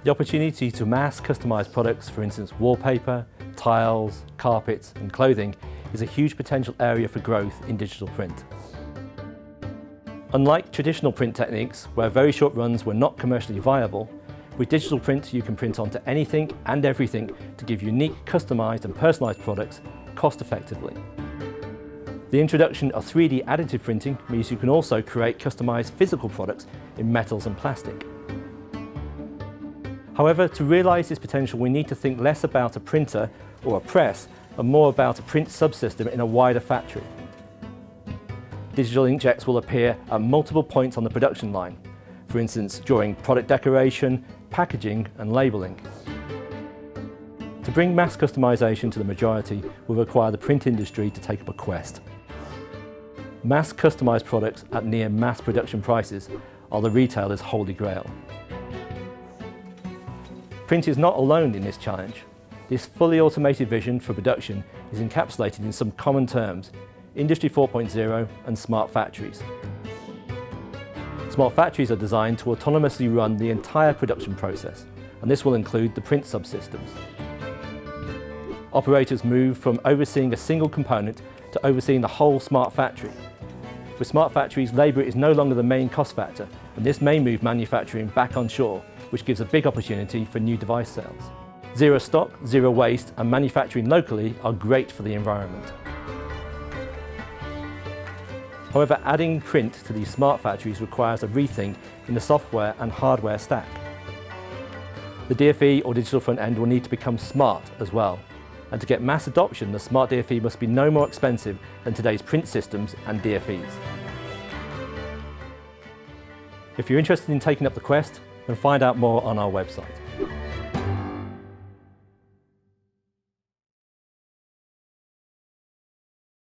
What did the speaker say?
The opportunity to mass customise products, for instance wallpaper, tiles, carpets and clothing, is a huge potential area for growth in digital print. Unlike traditional print techniques, where very short runs were not commercially viable, with digital print you can print onto anything and everything to give unique, customised and personalised products cost effectively. The introduction of 3D additive printing means you can also create customised physical products in metals and plastic. However, to realise this potential we need to think less about a printer or a press and more about a print subsystem in a wider factory. Digital inkjets will appear at multiple points on the production line, for instance during product decoration, packaging and labelling. To bring mass customisation to the majority will require the print industry to take up a quest. Mass customised products at near mass production prices are the retailer's holy grail. Print is not alone in this challenge. This fully automated vision for production is encapsulated in some common terms: Industry 4.0 and smart factories. Smart factories are designed to autonomously run the entire production process, and this will include the print subsystems. Operators move from overseeing a single component to overseeing the whole smart factory. With smart factories, labour is no longer the main cost factor, and this may move manufacturing back onshore, which gives a big opportunity for new device sales. Zero stock, zero waste, and manufacturing locally are great for the environment. However, adding print to these smart factories requires a rethink in the software and hardware stack. The DFE or digital front end will need to become smart as well. And to get mass adoption, the Smart DFE must be no more expensive than today's print systems and DFEs. If you're interested in taking up the quest, then find out more on our website.